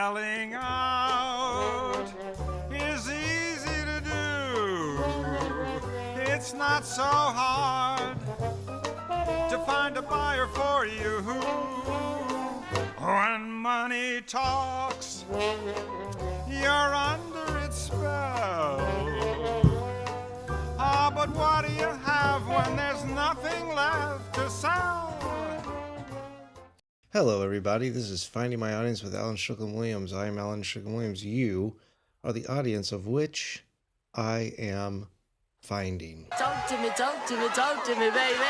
Selling out is easy to do. It's not so hard to find a buyer for you. When money talks, you're under its spell. Ah, but what do you have when there's nothing left to sell? Hello, everybody. This is Finding My Audience with Alan Strickland Williams. I am Alan Strickland Williams. You are the audience of which I am finding. Talk to me, baby.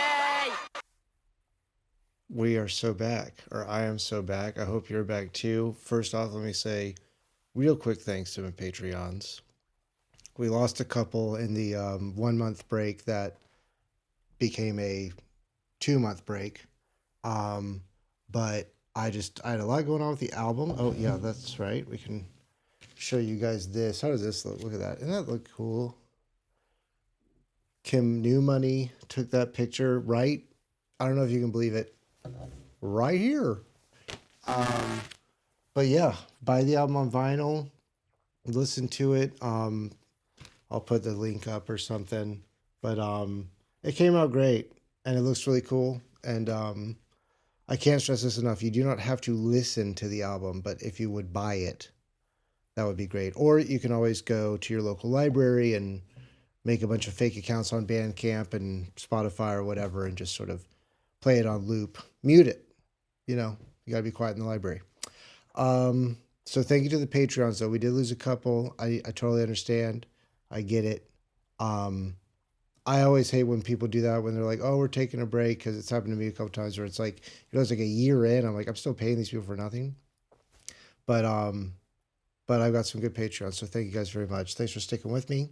We are so back, or I am so back. I hope you're back too. First off, let me say real quick thanks to my Patreons. We lost a couple in the 1 month break that became a 2 month break. But I had a lot going on with the album. Oh yeah, that's right. We can show you guys this. How does this look? Look at that. Doesn't that look cool? Kim New Money took that picture right. I don't know if you can believe it. Right here. But yeah, buy the album on vinyl. Listen to it. I'll put the link up or something. But it came out great and it looks really cool. And I can't stress this enough. You do not have to listen to the album, but if you would buy it, that would be great. Or you can always go to your local library and make a bunch of fake accounts on Bandcamp and Spotify or whatever and just sort of play it on loop. Mute it. You know, you got to be quiet in the library. So thank you to the Patreons, though. We did lose a couple. I totally understand. I get it. I always hate when people do that when they're like, oh, we're taking a break, because it's happened to me a couple times where it's like, it's like a year in. I'm like, I'm still paying these people for nothing. But I've got some good Patreons, so thank you guys very much. Thanks for sticking with me.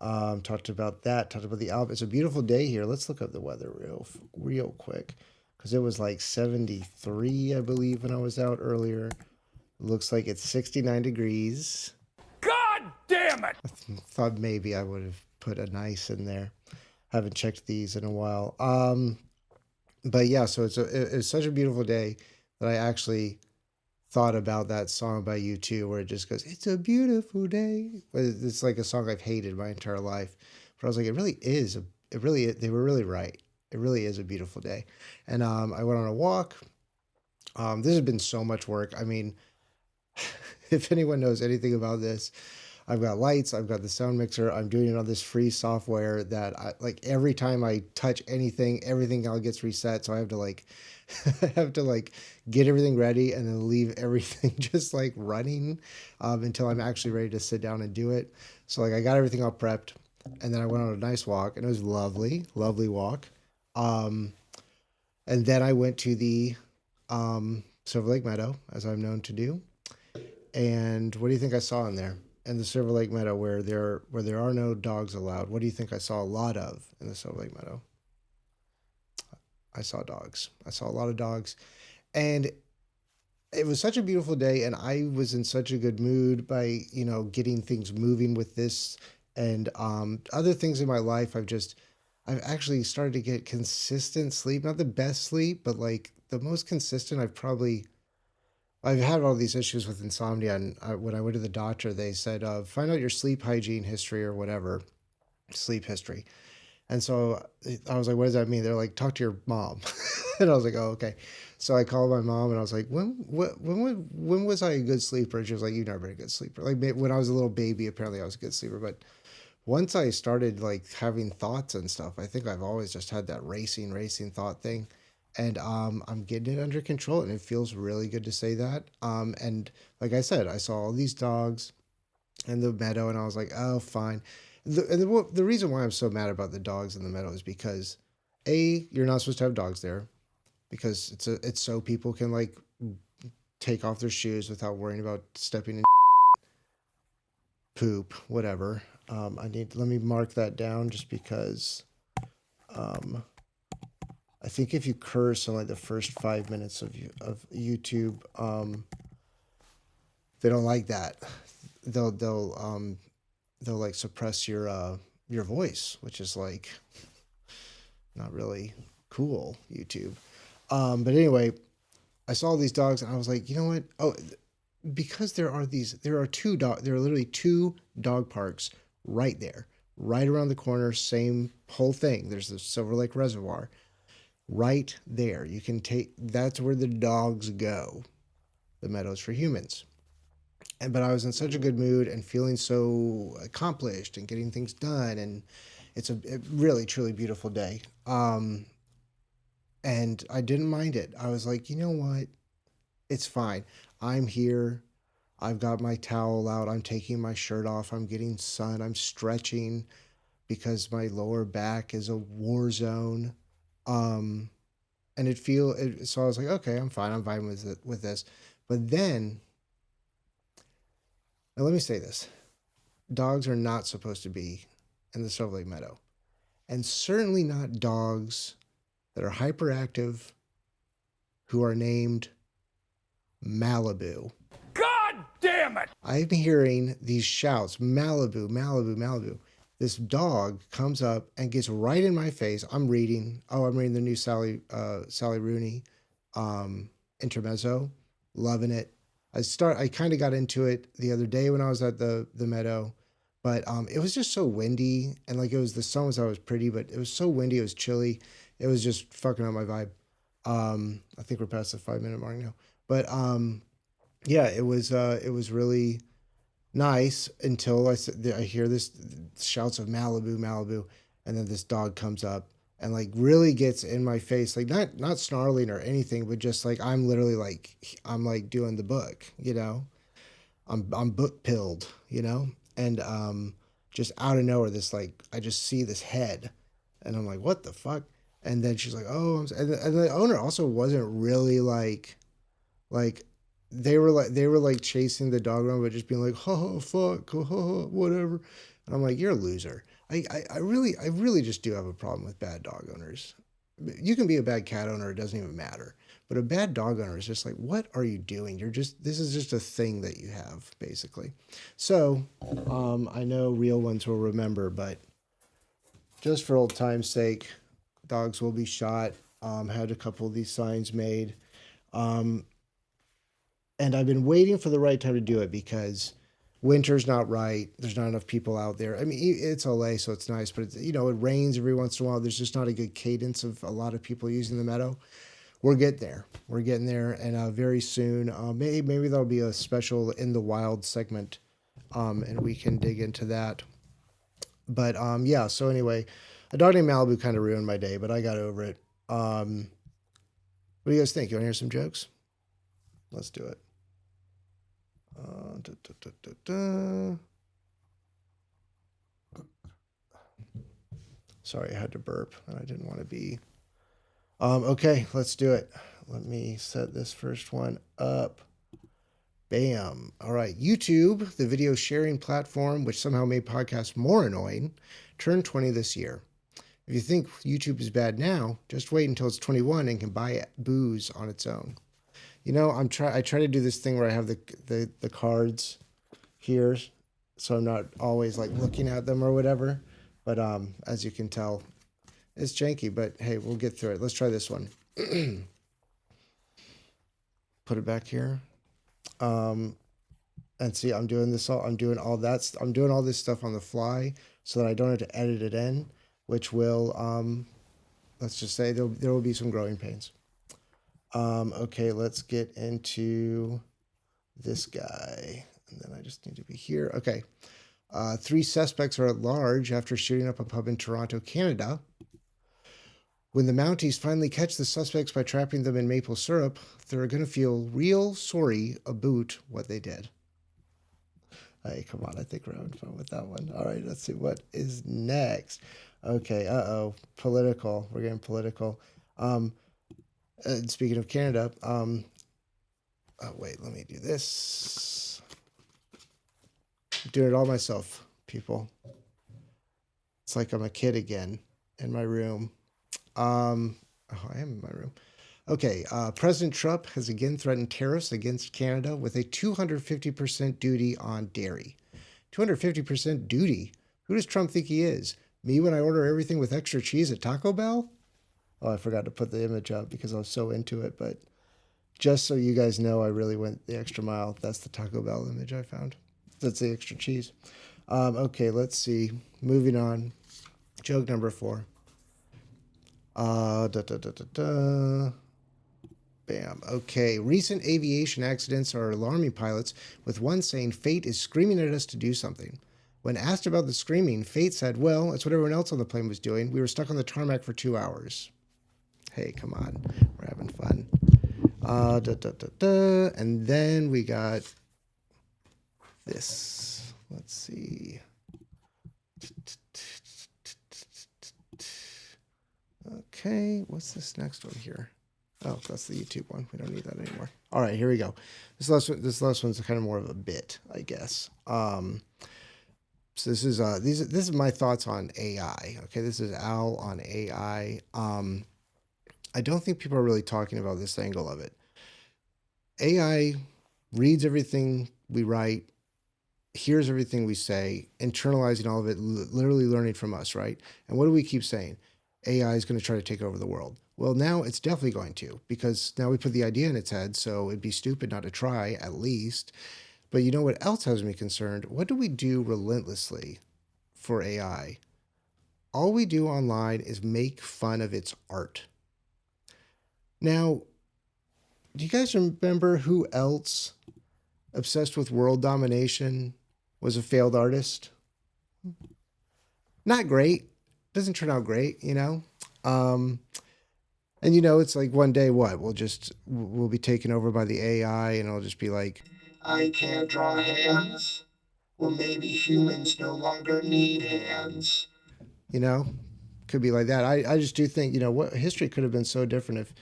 Talked about that. Talked about the album. It's a beautiful day here. Let's look up the weather real quick, because it was like 73, I believe, when I was out earlier. Looks like it's 69 degrees. God damn it! I thought maybe I would have put a nice in there. Haven't checked these in a while. But yeah, so it's such a beautiful day that I actually thought about that song by U2 where it just goes, "It's a beautiful day." It's like a song I've hated my entire life, but I was like, it really is. They were really right. It really is a beautiful day. And I went on a walk. This has been so much work. I mean, if anyone knows anything about this, I've got lights, I've got the sound mixer, I'm doing it on this free software that every time I touch anything, everything all gets reset. So I have to get everything ready and then leave everything just like running until I'm actually ready to sit down and do it. So I got everything all prepped, and then I went on a nice walk, and it was lovely, lovely walk. And then I went to the Silver Lake Meadow, as I'm known to do. And what do you think I saw in there? In the Silver Lake Meadow, where there are no dogs allowed, what do you think I saw a lot of in the Silver Lake Meadow? I saw dogs. I saw a lot of dogs. And it was such a beautiful day, and I was in such a good mood by, getting things moving with this and other things in my life. I've actually started to get consistent sleep. Not the best sleep, but like the most consistent I've had all these issues with insomnia, and when I went to the doctor, they said, find out your sleep hygiene history or whatever, sleep history. And so I was like, what does that mean? They're like, talk to your mom. And I was like, oh, okay. So I called my mom, and I was like, when was I a good sleeper? And she was like, you've never been a good sleeper. Like when I was a little baby, apparently I was a good sleeper. But once I started like having thoughts and stuff, I think I've always just had that racing thought thing. And I'm getting it under control, and it feels really good to say that. And like I said, I saw all these dogs in the meadow, and I was like, oh, fine. The reason why I'm so mad about the dogs in the meadow is because, A, you're not supposed to have dogs there, because it's so people can like take off their shoes without worrying about stepping in poop, whatever. Let me mark that down just because. I think if you curse in like the first 5 minutes of YouTube, they don't like that. They'll like suppress your voice, which is like not really cool, YouTube. But anyway, I saw these dogs and I was like, you know what? Oh, because there are literally two dog parks right there, right around the corner, same whole thing. There's the Silver Lake Reservoir right there. You can that's where the dogs go. The Meadows for Humans. But I was in such a good mood and feeling so accomplished and getting things done, and it's a really truly beautiful day. And I didn't mind it. I was like, you know what? It's fine. I'm here. I've got my towel out. I'm taking my shirt off. I'm getting sun. I'm stretching because my lower back is a war zone. Um, and so I was like, okay, I'm fine. I'm fine with this. But then, now let me say this: dogs are not supposed to be in the Silver Lake Meadow, and certainly not dogs that are hyperactive who are named Malibu. God damn it! I'm hearing these shouts, Malibu, Malibu, Malibu. This dog comes up and gets right in my face. I'm reading the new Sally Rooney intermezzo, loving it. I kind of got into it the other day when I was at the meadow, but it was just so windy, and like the sun was always pretty, but it was so windy, it was chilly. It was just fucking up my vibe. I think we're past the 5-minute mark now, but yeah, it was really nice until I hear this shouts of Malibu, Malibu, and then this dog comes up and like really gets in my face, like not snarling or anything, but just like I'm literally like I'm like doing the book, I'm book pilled, and just out of nowhere, this like I just see this head, and I'm like, what the fuck? And then she's like, oh, and the owner also wasn't really like they were like chasing the dog around, but just being like, oh fuck, oh, whatever. And I'm like, you're a loser. I really just do have a problem with bad dog owners. You can be a bad cat owner, it doesn't even matter. But a bad dog owner is just like, what are you doing? This is just a thing that you have, basically. So, I know real ones will remember, but just for old time's sake, dogs will be shot. Had a couple of these signs made. And I've been waiting for the right time to do it because winter's not right. There's not enough people out there. I mean, it's LA, so it's nice, but it rains every once in a while. There's just not a good cadence of a lot of people using the meadow. We're getting there. And very soon, maybe there'll be a special In the Wild segment, and we can dig into that. But yeah. So anyway, a dog named Malibu kind of ruined my day, but I got over it. What do you guys think? You want to hear some jokes? Let's do it. Da, da, da, da. Sorry, I had to burp, and I didn't want to be. Okay, let's do it. Let me set this first one up. Bam. All right. YouTube, the video sharing platform, which somehow made podcasts more annoying, turned 20 this year. If you think YouTube is bad now, just wait until it's 21 and can buy booze on its own. I try to do this thing where I have the cards here, so I'm not always like looking at them or whatever. But as you can tell, it's janky, but hey, we'll get through it. Let's try this one. Put it back here. And see, I'm doing this I'm doing all this stuff on the fly so that I don't have to edit it in, which will let's just say there will be some growing pains. Okay, let's get into this guy. And then I just need to be here. Okay. 3 suspects are at large after shooting up a pub in Toronto, Canada. When the Mounties finally catch the suspects by trapping them in maple syrup, they're going to feel real sorry about what they did. Hey, come on. I think we're having fun with that one. All right, let's see what is next. Okay, political. We're getting political. Speaking of Canada, wait, let me do this. I'm doing it all myself, people. It's like I'm a kid again in my room. I am in my room. Okay, President Trump has again threatened tariffs against Canada with a 250% duty on dairy. 250% duty? Who does Trump think he is? Me when I order everything with extra cheese at Taco Bell? Oh, I forgot to put the image up because I was so into it, but Just so you guys know, I really went the extra mile. That's the Taco Bell image I found. That's the extra cheese. Okay, let's see. Moving on. Joke number 4. Bam. Okay. Recent aviation accidents are alarming pilots, with one saying fate is screaming at us to do something. When asked about the screaming, fate said, well, it's what everyone else on the plane was doing. We were stuck on the tarmac for 2 hours. Hey, come on. We're having fun. And then we got this. Let's see. Okay, what's this next one here? Oh, that's the YouTube one. We don't need that anymore. All right, here we go. This last one's kind of more of a bit, I guess. So this is my thoughts on AI. Okay, this is Al on AI. I don't think people are really talking about this angle of it. AI reads everything we write, hears everything we say, internalizing all of it, literally learning from us, right? And what do we keep saying? AI is going to try to take over the world. Well, now it's definitely going to, because now we put the idea in its head, so it'd be stupid not to try, at least. But you know what else has me concerned? What do we do relentlessly for AI? All we do online is make fun of its art. Now, do you guys remember who else, obsessed with world domination, was a failed artist? Not great. Doesn't turn out great, you know? And you know, it's like one day what? We'll be taken over by the AI and it'll just be like, I can't draw hands. Well, maybe humans no longer need hands. You know? Could be like that. I just do think, you know, what history could have been so different if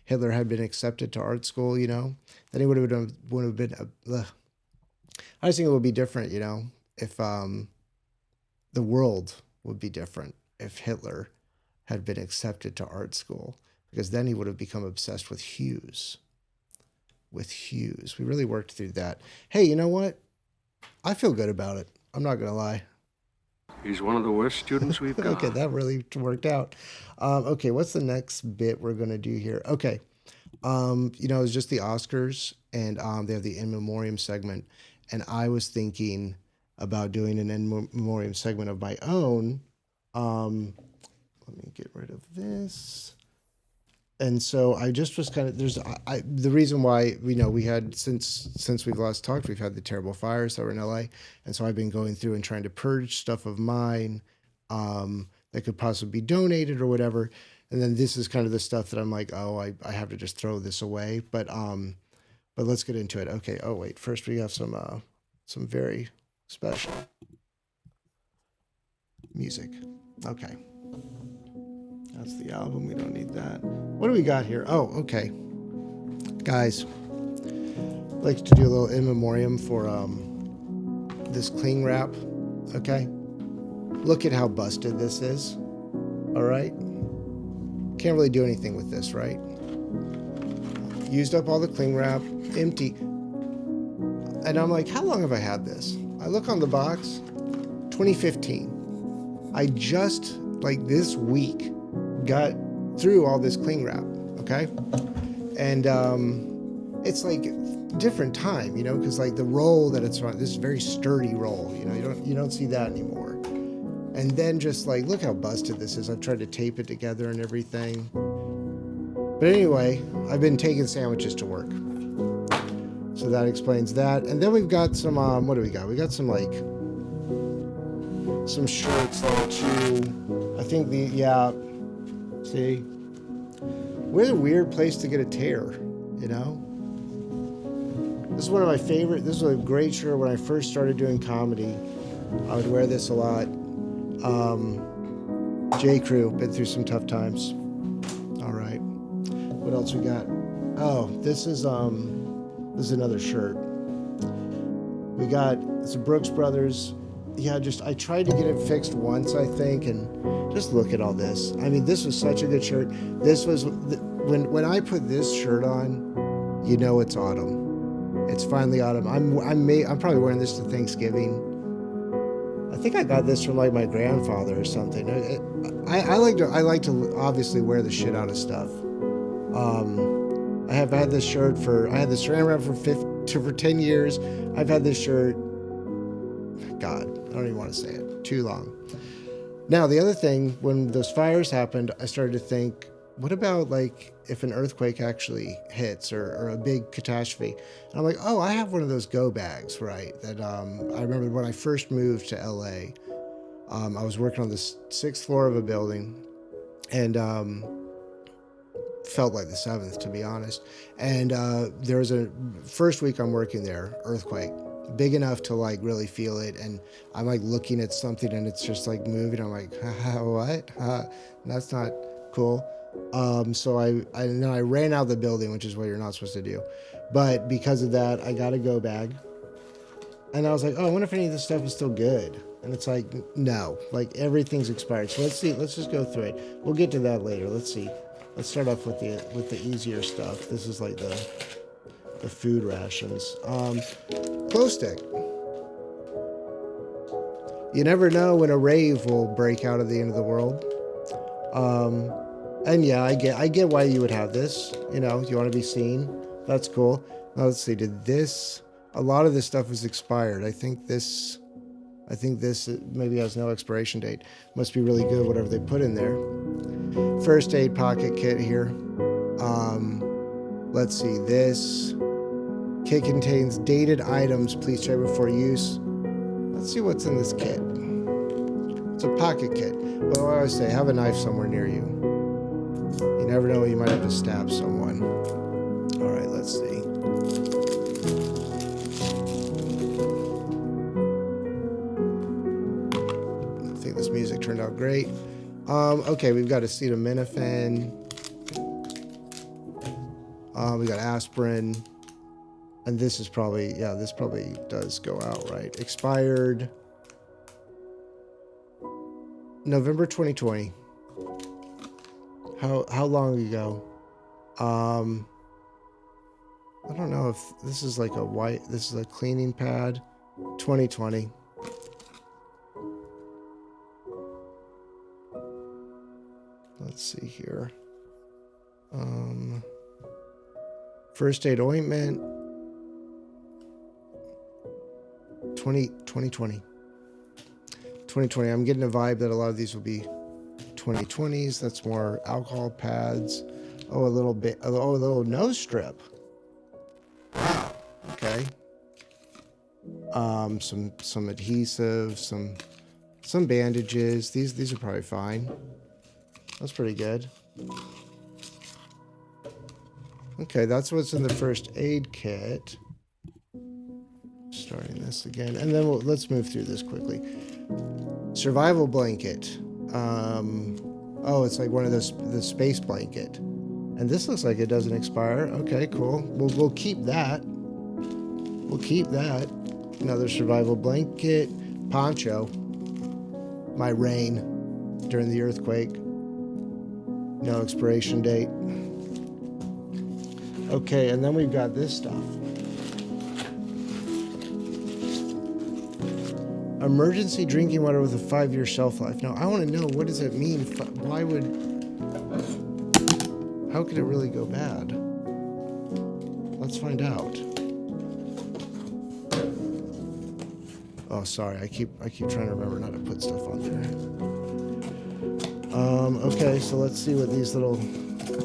Hitler had been accepted to art school, you know? Then he would have been I just think it would be different, you know, if the world would be different if Hitler had been accepted to art school, because then he would have become obsessed with hues. With hues. We really worked through that. Hey, you know what? I feel good about it. I'm not going to lie. He's one of the worst students we've got. Okay, that really worked out. Okay, what's the next bit we're going to do here? Okay. You know, it was just the Oscars, and they have the In Memoriam segment, and I was thinking about doing an In Memoriam segment of my own. Let me get rid of this. And so I just was kind of, the reason why, you know, we had, since we've last talked, we've had the terrible fires that were in LA. And so I've been going through and trying to purge stuff of mine that could possibly be donated or whatever. And then this is kind of the stuff that I'm like, oh, I have to just throw this away. But let's get into it. Okay. Oh, wait. First, we have some very special music. Okay. That's the album. We don't need that. What do we got here? Oh, okay. Guys, I'd like to do a little in memoriam for this cling wrap. Okay. Look at how busted this is. All right. Can't really do anything with this, right? Used up all the cling wrap, empty. And I'm like, how long have I had this? I look on the box, 2015. I just, like this week, got through all this cling wrap, okay? And it's like different time, you know, because like the roll that it's on, this is very sturdy roll, you know, you don't see that anymore. And then just like, look how busted this is. I've tried to tape it together and everything. But anyway, I've been taking sandwiches to work. So that explains that. And then we've got some, what do we got? We got some like, some shirts there too. I think see? We're a weird place to get a tear, you know? This is one of my favorite, this was a great shirt when I first started doing comedy. I would wear this a lot. J. Crew, been through some tough times. All right. What else we got? Oh, this is another shirt. We got, it's a Brooks Brothers. Yeah, I tried to get it fixed once, I think, and just look at all this. I mean, this was such a good shirt. This was, when I put this shirt on, you know it's autumn. It's finally autumn. I'm probably wearing this to Thanksgiving. I think I got this from like my grandfather or something. I like to obviously wear the shit out of stuff. I have had this shirt I had this Saran Wrap for 10 years. I've had this shirt, God, I don't even want to say it, too long. Now, the other thing, when those fires happened, I started to think, what about like if an earthquake actually hits or a big catastrophe? And I'm like, oh, I have one of those go bags, right? That I remember when I first moved to LA, I was working on the 6th floor of a building, and felt like the 7th, to be honest. And there was a first week I'm working there, earthquake. Big enough to like really feel it, and I'm like looking at something and it's just like moving. I'm like, what? That's not cool. So and then I ran out of the building, which is what you're not supposed to do. But because of that, I got a go bag, and I was like, oh, I wonder if any of this stuff is still good. And it's like, no, like everything's expired. So let's see. Let's just go through it. We'll get to that later. Let's see. Let's start off with the easier stuff. This is like the food rations. Glow stick. You never know when a rave will break out at the end of the world. And yeah, I get why you would have this. You know, you want to be seen. That's cool. Now let's see. A lot of this stuff is expired. I think this maybe has no expiration date. Must be really good, whatever they put in there. First aid pocket kit here. Let's see. This kit contains dated items. Please check before use. Let's see what's in this kit. It's a pocket kit. Well, I always say, have a knife somewhere near you. You never know, you might have to stab someone. All right, let's see. I think this music turned out great. Okay, we've got acetaminophen. We got aspirin. And this is probably, yeah, this probably does go out, right? Expired November 2020. How long ago? I don't know if this is like this is a cleaning pad. 2020. Let's see here. First aid ointment. 2020. I'm getting a vibe that a lot of these will be 2020s. That's more alcohol pads. Oh, a little nose strip. Wow. Okay. Some adhesive, some bandages. These are probably fine. That's pretty good. Okay, that's what's in the first aid kit. Starting this again, and then let's move through this quickly. Survival blanket. Oh, it's like one of the space blanket, and this looks like it doesn't expire. Okay, cool. We'll keep that. We'll keep that. Another survival blanket. Poncho. My rain during the earthquake. No expiration date. Okay, and then we've got this stuff. Emergency drinking water with a 5-year shelf life. Now, I want to know, what does it mean? How could it really go bad? Let's find out. Oh, sorry. I keep trying to remember not to put stuff on there. Okay, so let's see what these little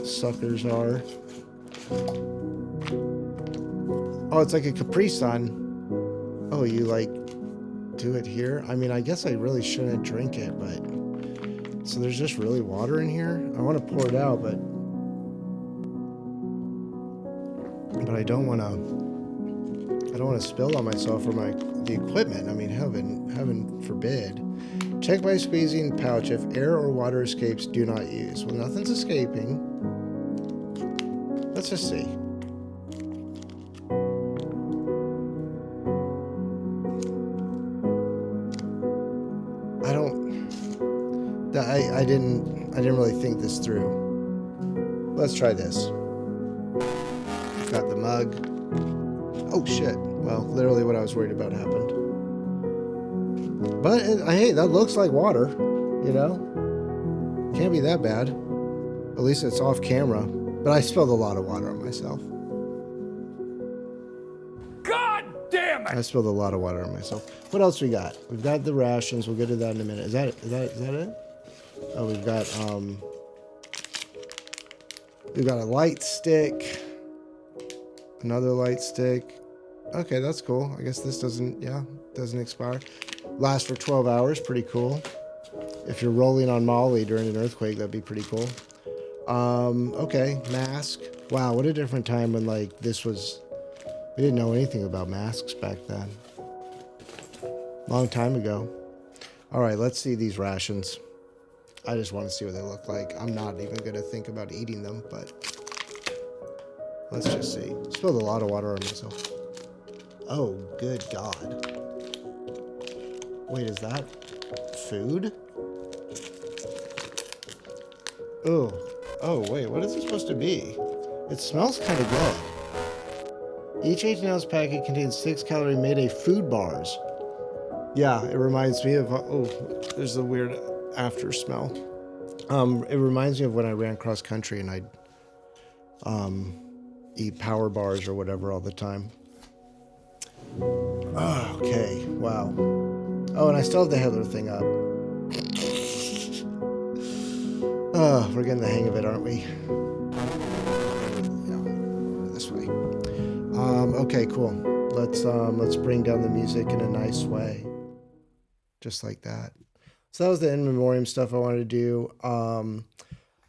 suckers are. Oh, it's like a Capri Sun. Oh, you like do it here? I mean, I guess I really shouldn't drink it, but so there's just really water in here. I want to pour it out, but I don't want to spill on myself or the equipment. I mean, heaven forbid. Check by squeezing pouch. If air or water escapes, do not use. Well, nothing's escaping. Let's just see. I didn't really think this through. Let's try this. Got the mug. Oh shit. Well, literally what I was worried about happened. But hey, that looks like water, you know? Can't be that bad. At least it's off camera. But I spilled a lot of water on myself. God damn I it! spilled a lot of water on myself. What else we got? We've got the rations. We'll get to that in a minute. Is that it? Oh, we've got a light stick. Another light stick. Okay, that's cool. I guess this doesn't expire. Lasts for 12 hours. Pretty cool. If you're rolling on Molly during an earthquake, that'd be pretty cool. Okay, mask. Wow, what a different time when like this was. We didn't know anything about masks back then. Long time ago. All right, let's see these rations. I just want to see what they look like. I'm not even going to think about eating them, but let's just see. Spilled a lot of water on myself. Oh, good God. Wait, is that food? Oh. Oh, wait, what is this supposed to be? It smells kind of good. Each 18-ounce packet contains 6-calorie Mayday food bars. Yeah, it reminds me of... Oh, there's a weird after smell. It reminds me of when I ran cross country and I'd eat power bars or whatever all the time. Oh, okay, wow. Oh, and I still have the Hitler thing up. Oh, we're getting the hang of it, aren't we? Yeah, this way. Okay, cool. Let's bring down the music in a nice way. Just like that. So that was the in memoriam stuff I wanted to do.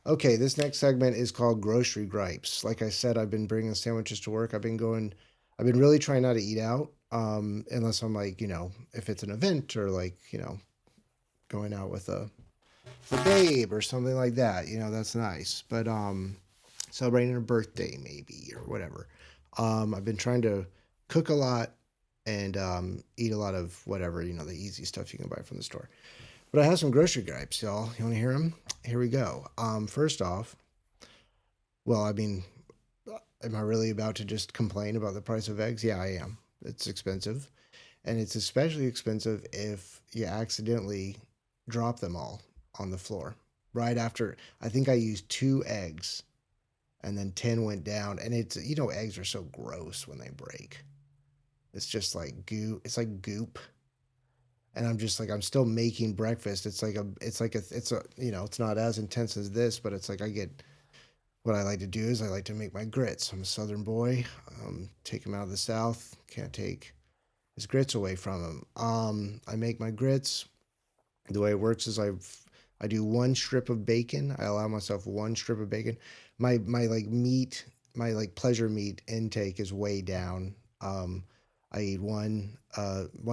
Okay, this next segment is called Grocery Gripes. Like I said, I've been bringing sandwiches to work. I've been really trying not to eat out, unless I'm like, if it's an event or like, going out with a babe or something like that, that's nice. But celebrating a birthday maybe or whatever. I've been trying to cook a lot and eat a lot of whatever, the easy stuff you can buy from the store. But I have some grocery gripes, y'all. You want to hear them? Here we go. First off, well, I mean, am I really about to just complain about the price of eggs? Yeah, I am. It's expensive. And it's especially expensive if you accidentally drop them all on the floor. Right after, I think I used 2 eggs and then 10 went down. And it's, eggs are so gross when they break. It's just like goo. It's like goop. And I'm just like, I'm still making breakfast. It's not as intense as this, but it's like what I like to do is I like to make my grits. I'm a Southern boy. Take him out of the South. Can't take his grits away from him. I make my grits. The way it works is I do 1 strip of bacon. I allow myself 1 strip of bacon. My pleasure meat intake is way down. I eat one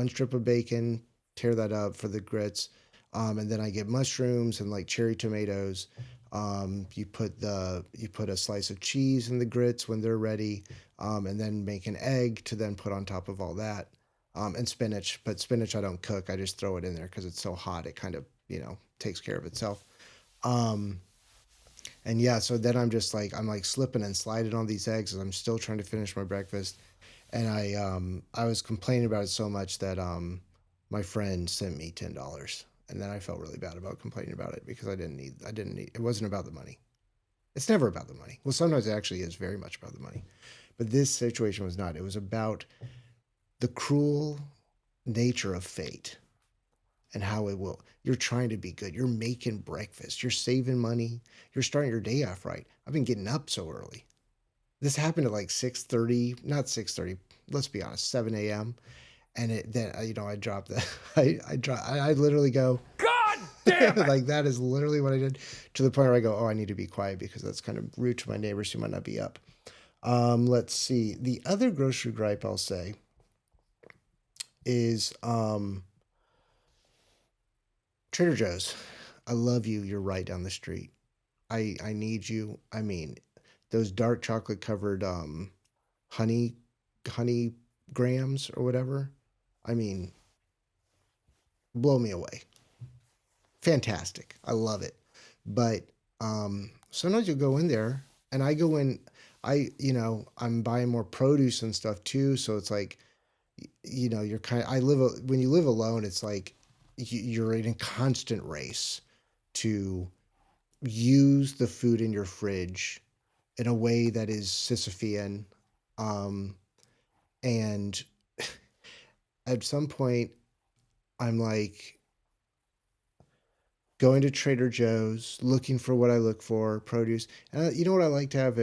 strip of bacon, tear that up for the grits, and then I get mushrooms and like cherry tomatoes. You put a slice of cheese in the grits when they're ready, and then make an egg to then put on top of all that, and spinach. But spinach I don't cook; I just throw it in there because it's so hot. It kind of takes care of itself. And yeah, so then I'm slipping and sliding on these eggs, and I'm still trying to finish my breakfast. And I was complaining about it so much that my friend sent me $10, and then I felt really bad about complaining about it because I didn't need. It wasn't about the money. It's never about the money. Well, sometimes it actually is very much about the money, but this situation was not. It was about the cruel nature of fate and how it will. You're trying to be good. You're making breakfast. You're saving money. You're starting your day off right. I've been getting up so early. This happened at like 6:30, not 6:30. Let's be honest, 7 a.m. And I dropped the, I literally go, God damn it! like that is literally what I did, to the point where I go, oh, I need to be quiet because that's kind of rude to my neighbors who might not be up. Let's see. The other grocery gripe I'll say is Trader Joe's. I love you. You're right down the street. I need you. I mean, those dark chocolate covered honey grams or whatever. I mean, blow me away. Fantastic. I love it. But sometimes you'll go in there and I go in, I'm buying more produce and stuff too. So it's like, you're when you live alone, it's like you're in a constant race to use the food in your fridge in a way that is Sisyphean. And at some point, I'm like going to Trader Joe's, looking for what I look for, produce. And you know what I like to have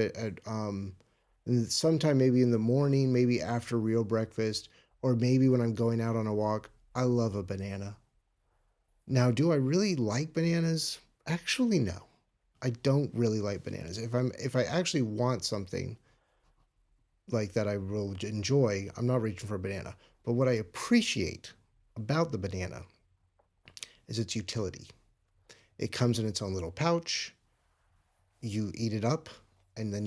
sometime maybe in the morning, maybe after real breakfast, or maybe when I'm going out on a walk. I love a banana. Now, do I really like bananas? Actually, no. I don't really like bananas. If I actually want something like that I will enjoy, I'm not reaching for a banana. But what I appreciate about the banana is its utility. It comes in its own little pouch. You eat it up, and then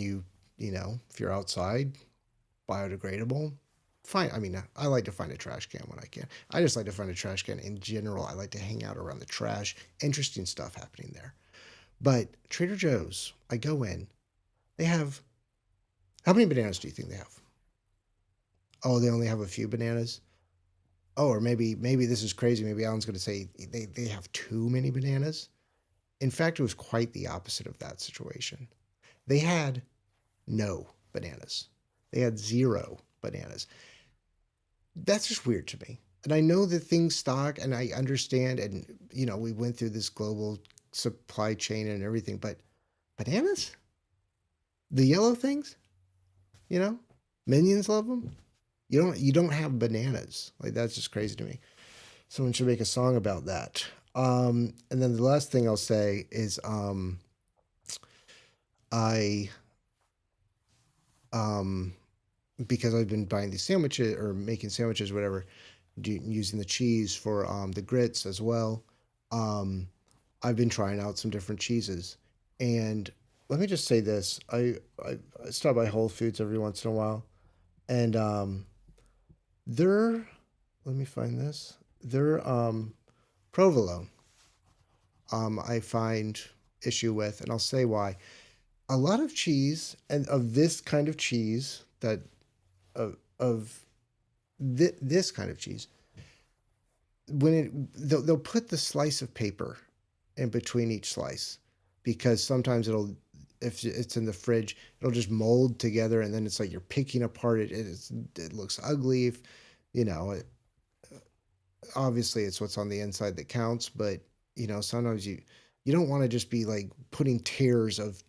if you're outside, biodegradable. Fine. I mean, I like to find a trash can when I can. I just like to find a trash can in general. I like to hang out around the trash. Interesting stuff happening there. But Trader Joe's, I go in. They have, how many bananas do you think they have? Oh, they only have a few bananas? Oh, or maybe this is crazy. Maybe Alan's going to say they have too many bananas. In fact, it was quite the opposite of that situation. They had no bananas. They had zero bananas. That's just weird to me. And I know that things stock and I understand, and we went through this global supply chain and everything, but bananas? The yellow things? Minions love them. You don't have bananas. Like, that's just crazy to me. Someone should make a song about that. And then the last thing I'll say is I because I've been buying these sandwiches or making sandwiches, whatever, using the cheese for the grits as well. I've been trying out some different cheeses, and let me just say this: I stop by Whole Foods every once in a while, and their let me find this their provolone. I find issue with, and I'll say why. A lot of cheese and of this kind of cheese that this kind of cheese, they'll put the slice of paper in between each slice, because sometimes if it's in the fridge, it'll just mold together, and then it's like you're picking apart it looks ugly. If, obviously it's what's on the inside that counts, but sometimes you don't want to just be like putting tears of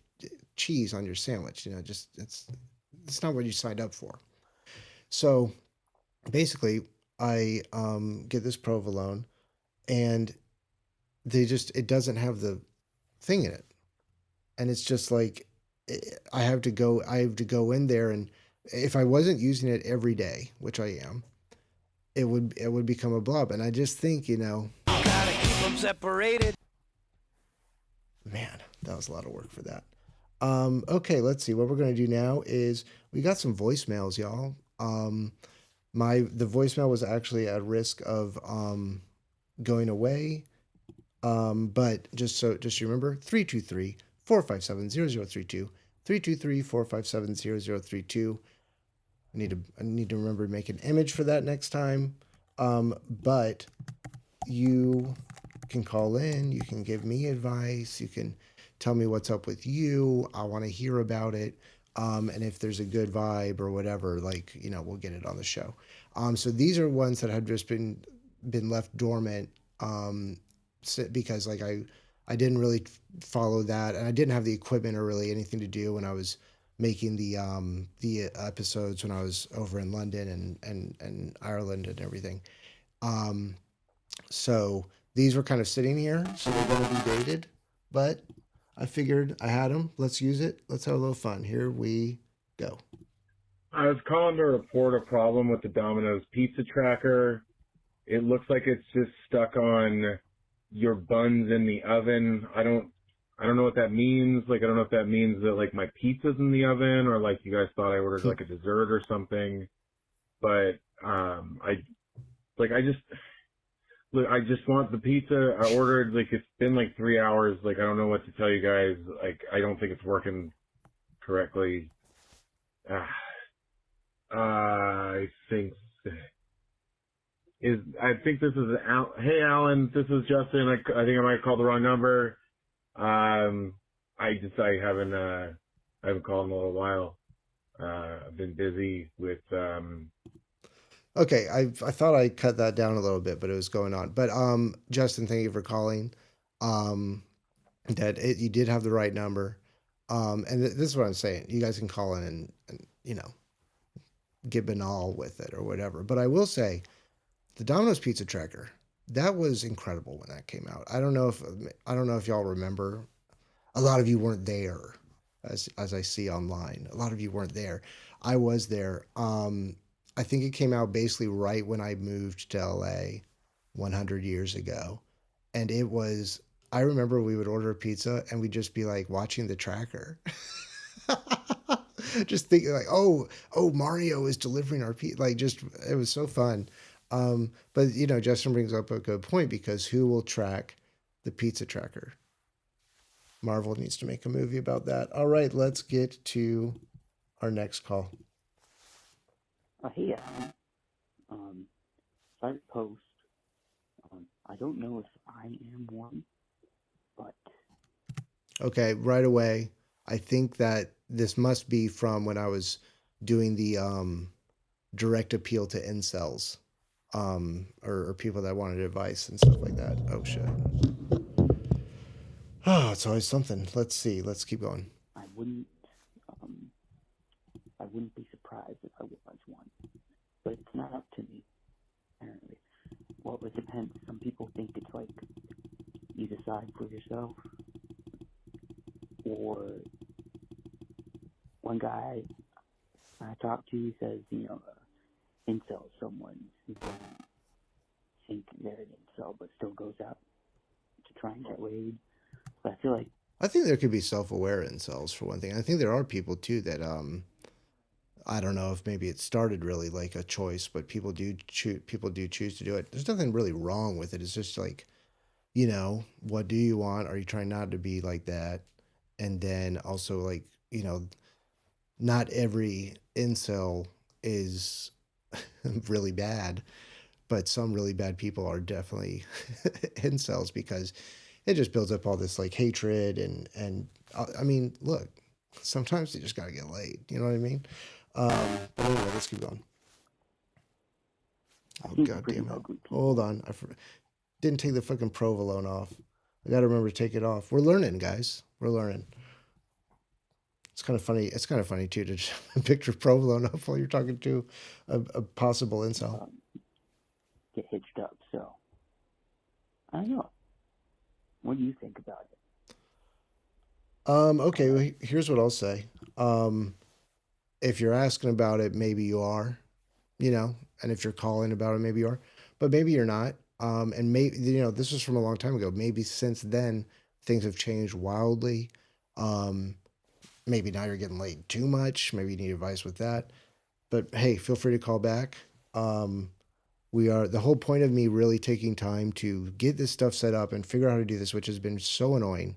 cheese on your sandwich. Just it's not what you signed up for. So basically, I get this provolone, and it doesn't have the thing in it, and it's just like I have to go in there, and if I wasn't using it every day, which I am, it would become a blob, and I just think Gotta keep them separated. man, that was a lot of work for that. Okay, let's see. What we're gonna do now is we got some voicemails, y'all. The voicemail was actually at risk of going away. But just remember 323-457-0032. 323-457-0032. I need to remember to make an image for that next time. But you can call in, you can give me advice, you can tell me what's up with you. I want to hear about it. And if there's a good vibe or whatever, we'll get it on the show. So these are ones that have just been left dormant, because I didn't really follow that, and I didn't have the equipment or really anything to do when I was making the episodes when I was over in London and Ireland and everything. So these were kind of sitting here, so they're going to be dated, but I figured I had them. Let's use it. Let's have a little fun. Here we go. I was calling to report a problem with the Domino's pizza tracker. It looks like it's just stuck on your buns in the oven. I don't know what that means. I don't know if that means that my pizza's in the oven, or you guys thought I ordered a dessert or something. But I just want the pizza. I ordered, it's been 3 hours. I don't know what to tell you guys. I don't think it's working correctly. I think this is Hey, Alan, this is Justin. I think I might have called the wrong number. I haven't I haven't called in a little while. I've been busy with Okay, I thought I cut that down a little bit, but it was going on. But Justin, thank you for calling. Um, you did have the right number. And this is what I'm saying. You guys can call in and get banal with it or whatever. But I will say the Domino's Pizza Tracker, that was incredible when that came out. I don't know if y'all remember. A lot of you weren't there, as I see online. A lot of you weren't there. I was there. I think it came out basically right when I moved to LA 100 years ago. And it was, I remember we would order a pizza and we'd just be like watching the tracker. Just thinking like, oh, Mario is delivering our pizza. Like, just, it was so fun. But, Justin brings up a good point because who will track the pizza tracker? Marvel needs to make a movie about that. All right, let's get to our next call. Hey, Alan. Sorry to post. I don't know if I am one, but Okay, right away. I think that this must be from when I was doing the direct appeal to incels, or people that wanted advice and stuff like that. Oh shit. Oh, it's always something. Let's see. Let's keep going. I wouldn't. Um, I wouldn't be surprised if I was one. But it's not up to me, apparently. Well, it depends. Some people think it's like you decide for yourself, or one guy I talked to says, incel is someone who doesn't think they're an incel but still goes out to try and get laid. But I feel like I think there could be self-aware incels for one thing. I think there are people too that I don't know if maybe it started really like a choice, but people do choose to do it. There's nothing really wrong with it. It's just like, what do you want? Are you trying not to be like that? And then also like, not every incel is really bad, but some really bad people are definitely incels because it just builds up all this like hatred and I mean, look, sometimes you just gotta get laid. You know what I mean? But anyway, let's keep going. I Oh see some god pretty damn it! ugly people. Hold on, didn't take the fucking provolone off. I gotta remember to take it off. We're learning, guys. We're learning. It's kind of funny. It's kind of funny too to just picture provolone up while you're talking to a possible incel. Get hitched up. So I don't know. What do you think about it? Okay, well, here's what I'll say. If you're asking about it, maybe you are, and if you're calling about it, maybe you are, but maybe you're not. And maybe, this was from a long time ago. Maybe since then, things have changed wildly. Um, Maybe now you're getting laid too much. Maybe you need advice with that. But hey, feel free to call back. Um, the whole point of me really taking time to get this stuff set up and figure out how to do this, which has been so annoying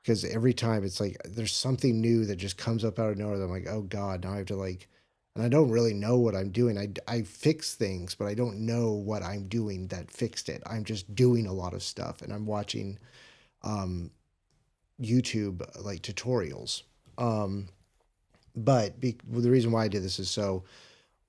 because every time it's like there's something new that just comes up out of nowhere. That I'm like, oh God, now I have to like, and I don't really know what I'm doing. I fix things, but I don't know what I'm doing that fixed it. I'm just doing a lot of stuff and I'm watching um, YouTube like tutorials. Um, but the reason why I did this is so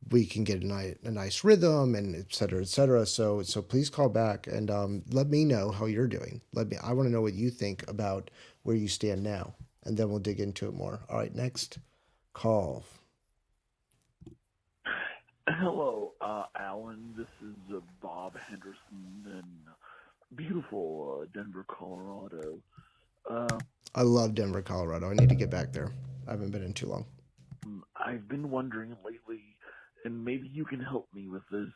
we can get a nice rhythm and et cetera, et cetera. So please call back and let me know how you're doing. I want to know what you think about where you stand now, and then we'll dig into it more. All right, next call. Hello, Alan. This is Bob Henderson in beautiful Denver, Colorado. I love Denver, Colorado. I need to get back there. I haven't been in too long. I've been wondering lately, and maybe you can help me with this.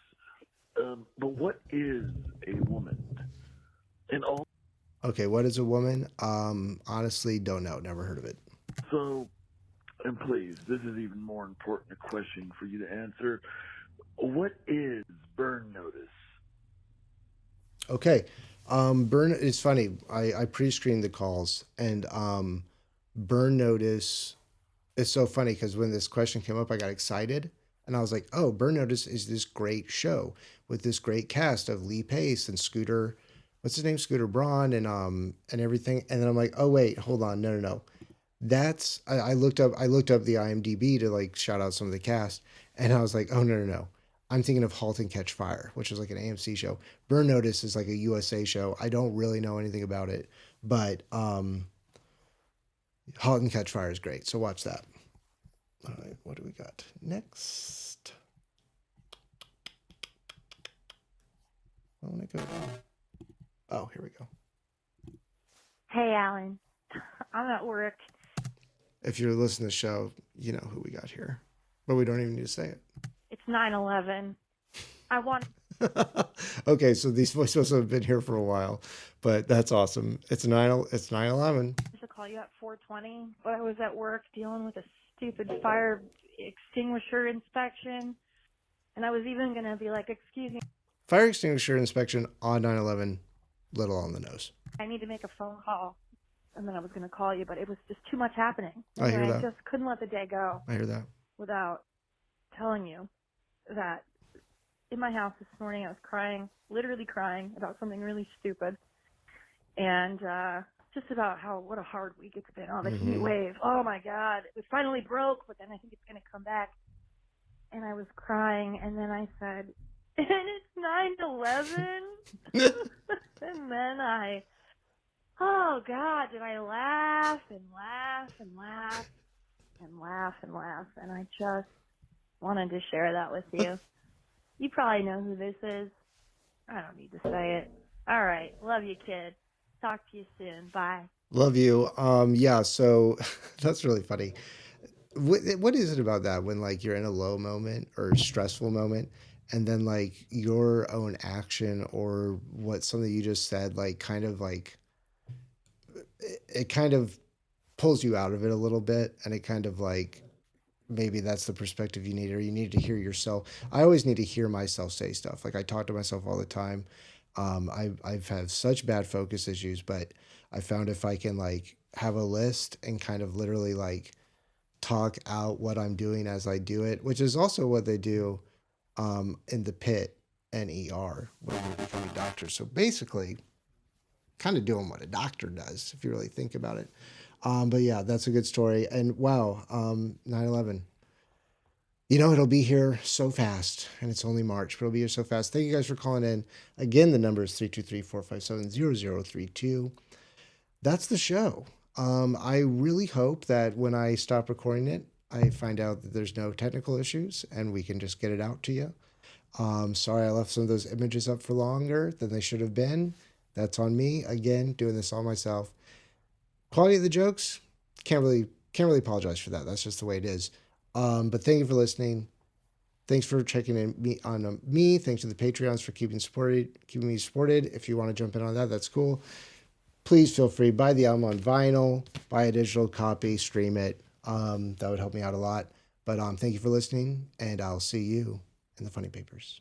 But what is a woman? And all. Okay, what is a woman? Honestly, don't know. Never heard of it. So, and please, this is even more important a question for you to answer. What is burn notice? Okay. Burn it's funny. I pre-screened the calls and burn notice. It's so funny because when this question came up, I got excited and I was like, "Oh, Burn Notice is this great show with this great cast of Lee Pace and what's his name, Scooter Braun and everything." And then I'm like, "Oh wait, hold on, no. I looked up the IMDb to like shout out some of the cast, and I was like, oh no no no, I'm thinking of *Halt and Catch Fire*, which is like an AMC show. *Burn Notice* is like a USA show. I don't really know anything about it, but *Halt and Catch Fire* is great. So watch that. All right, what do we got next? I want to go down. Oh, here we go. Hey, Alan. I'm at work. If you're listening to the show, you know who we got here, but we don't even need to say it. It's 9/11. I want Okay, so these voices have been here for a while, but that's awesome. It's 9/11. to call you at 4:20, but I was at work dealing with a stupid fire extinguisher inspection, and I was even going to be like, excuse me, Fire extinguisher inspection on 9/11, little on the nose. I need to make a phone call. And then I was going to call you, but it was just too much happening. I hear And that. I just couldn't let the day go I hear that. without telling you that in my house this morning I was crying, literally crying about something really stupid. And just about what a hard week it's been. Oh, the heat wave. Oh my God. It finally broke, but then I think it's going to come back. And I was crying, and then I said, and it's 9/11? And then oh God, did I laugh and laugh and laugh and laugh and laugh. And I just wanted to share that with you. You probably know who this is. I don't need to say it. All right. Love you, kid. Talk to you soon. Bye. Love you. Yeah, so that's really funny. What is it about that when like you're in a low moment or stressful moment, and then like your own action or something you just said, like kind of like it kind of pulls you out of it a little bit, and it kind of like maybe that's the perspective you need, or you need to hear yourself. I always need to hear myself say stuff. Like I talk to myself all the time. I've had such bad focus issues, but I found if I can like have a list and kind of literally like talk out what I'm doing as I do it, which is also what they do in the pit and ER when you're becoming doctors. So basically, kind of doing what a doctor does if you really think about it. But yeah, that's a good story. And wow, 9/11. You know, it'll be here so fast, and it's only March, but it'll be here so fast. Thank you guys for calling in. Again, the number is 323-457-0032. That's the show. I really hope that when I stop recording it, I find out that there's no technical issues and we can just get it out to you. Sorry I left some of those images up for longer than they should have been. That's on me. Again, doing this all myself. Quality of the jokes, can't really apologize for that. That's just the way it is. But thank you for listening. Thanks for checking in on me. Thanks to the Patreons for keeping me supported. If you want to jump in on that, that's cool. Please feel free, buy the album on vinyl, buy a digital copy, stream it. That would help me out a lot. But thank you for listening, and I'll see you in the Funny Papers.